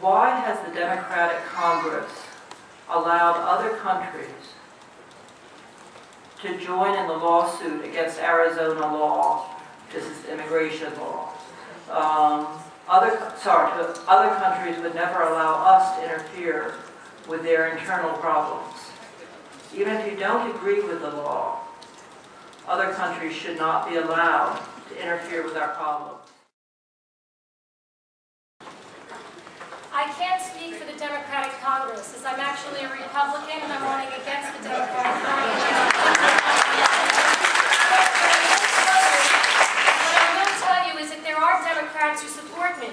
Why has the Democratic Congress allowed other countries to join in the lawsuit against Arizona law? This is immigration law. Other countries would never allow us to interfere with their internal problems. Even if you don't agree with the law, other countries should not be allowed to interfere with our problems. I can't speak for the Democratic Congress, as I'm actually a Republican and I'm running against the Democratic Congress. What I will tell you is that there are Democrats who support me,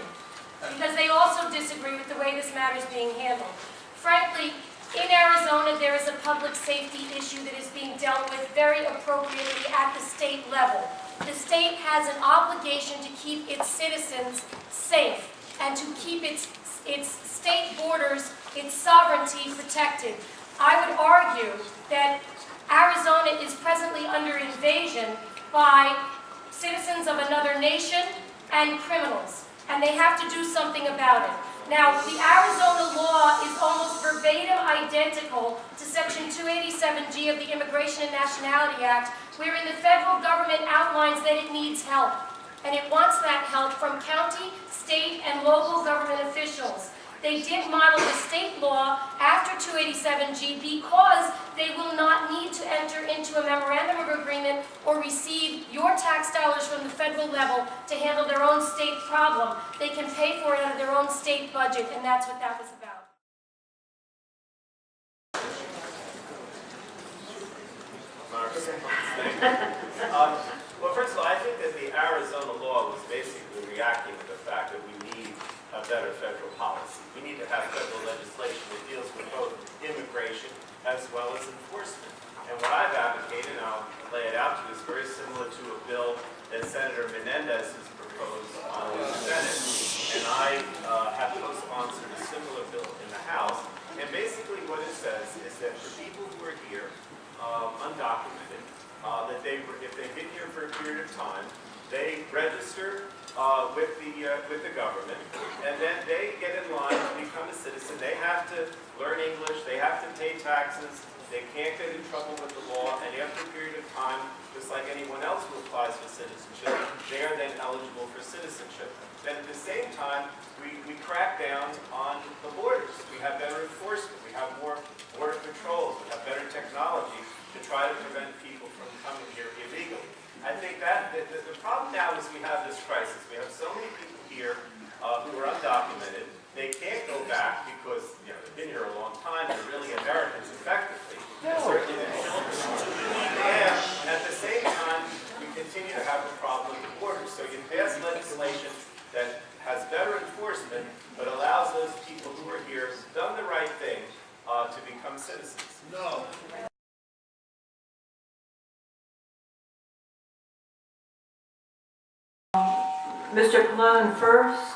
because they also disagree with the way this matter is being handled. Frankly, in Arizona, there is a public safety issue that is being dealt with very appropriately at the state level. The state has an obligation to keep its citizens safe and to keep its state borders, its sovereignty protected. I would argue that Arizona is presently under invasion by citizens of another nation and criminals, and they have to do something about it. Now, the Arizona law is almost verbatim identical to Section 287G of the Immigration and Nationality Act, wherein the federal government outlines that it needs help. And it wants that help from county, state, and local government officials. They did model the state law after 287G because they will not need to enter into a memorandum of agreement or receive your tax dollars from the federal level to handle their own state problem. They can pay for it out of their own state budget, and that's what that was about. Well, first of all, I think that the Arizona law was basically reacting to the fact that we need a better federal policy. We need to have federal legislation that deals with both immigration as well as enforcement. And what I've advocated, and I'll lay it out to you, is very similar to a bill that Senator Menendez has proposed in the Senate. And I have co-sponsored a similar bill in the House. And basically what it says is that for people who are here, undocumented, that if they've been here for a period of time, they register with the government, and then they get in line to become a citizen. They have to learn English, they have to pay taxes, they can't get in trouble with the law, and after a period of time, just like anyone else who applies for citizenship, they are then eligible for citizenship. Then at the same time, we crack down on the borders. We have better enforcement, we have more border patrols, we have better technology to try to prevent people from coming here illegally. I think that the problem now is we have this crisis. We have so many people here who are undocumented. They can't go back because they've been here a long time. They're really Americans effectively. And certainly their children. And at the same time, we continue to have a problem with the border. So you pass legislation that has better enforcement, but allows those people who are here, who've done the right thing, to become citizens. No. Mr. Pallone first,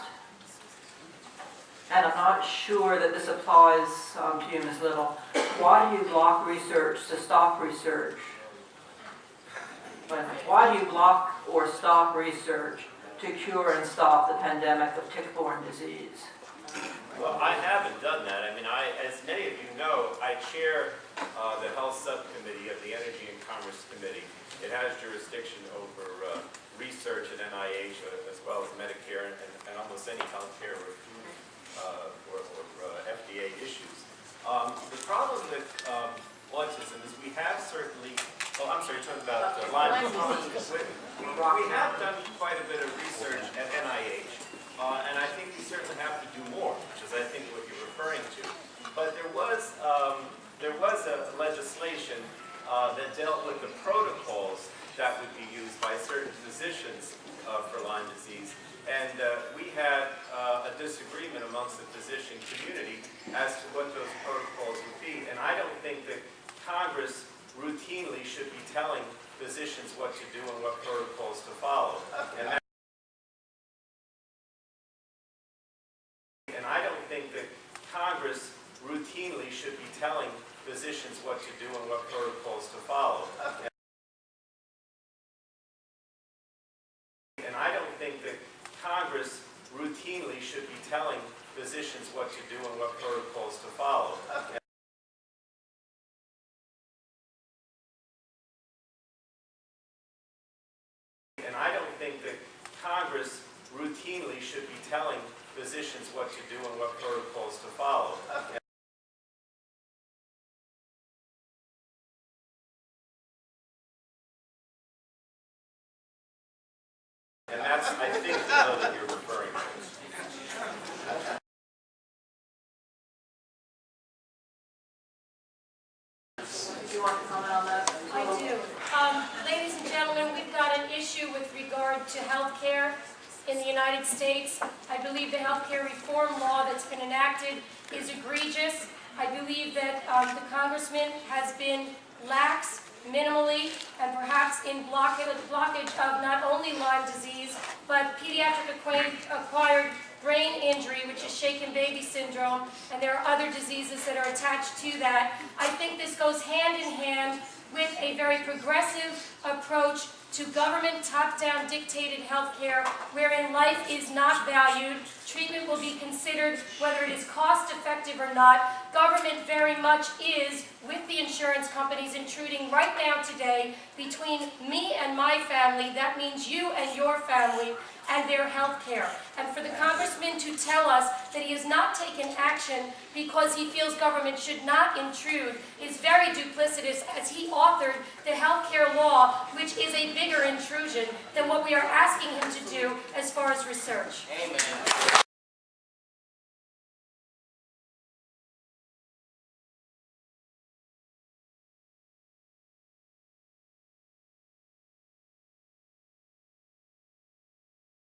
and I'm not sure that this applies to you, Ms. Little. Why do you block research to stop research? Why do you block or stop research to cure and stop the pandemic of tick-borne disease? Well, I haven't done that. I mean, as many of you know, I chair the Health Subcommittee of the Energy and Commerce Committee. It has jurisdiction over research at NIH as well as Medicare and almost any healthcare or FDA issues. The problem with autism is we have certainly, I'm sorry, you're talking about Lyme disease. We have done quite a bit of research at NIH, and I think we certainly have to do more, which is I think what you're referring to. But there was a legislation that dealt with the protocols that would be used by certain physicians for Lyme disease. And we had a disagreement amongst the physician community as to what those protocols would be. And I don't think that Congress routinely should be telling physicians what to do and what protocols to follow. And I don't think that Congress routinely should be telling physicians what to do and what protocols to follow. And I don't think that Congress routinely should be telling physicians what to do and what protocols to follow. And I don't think that Congress routinely should be telling physicians what to do and what protocols to follow. And that's, I think, the bill that you're referring to. Do you want to comment on that? I do. Ladies and gentlemen, we've got an issue with regard to health care in the United States. I believe the health care reform law that's been enacted is egregious. I believe that the congressman has been lax minimally and perhaps in blockage of not only Lyme disease, but pediatric acquired brain injury, which is shaken baby syndrome, and there are other diseases that are attached to that. I think this goes hand in hand with a very progressive approach to government top-down dictated health care, wherein life is not valued. Treatment will be considered whether it is cost-effective or not. Government very much is, with the insurance companies, intruding right now today between me and my family, that means you and your family, and their health care. And for the congressman to tell us that he has not taken action because he feels government should not intrude is very duplicitous, as he authored the health care law, which is a bigger intrusion than what we are asking him to do as far as research. Amen.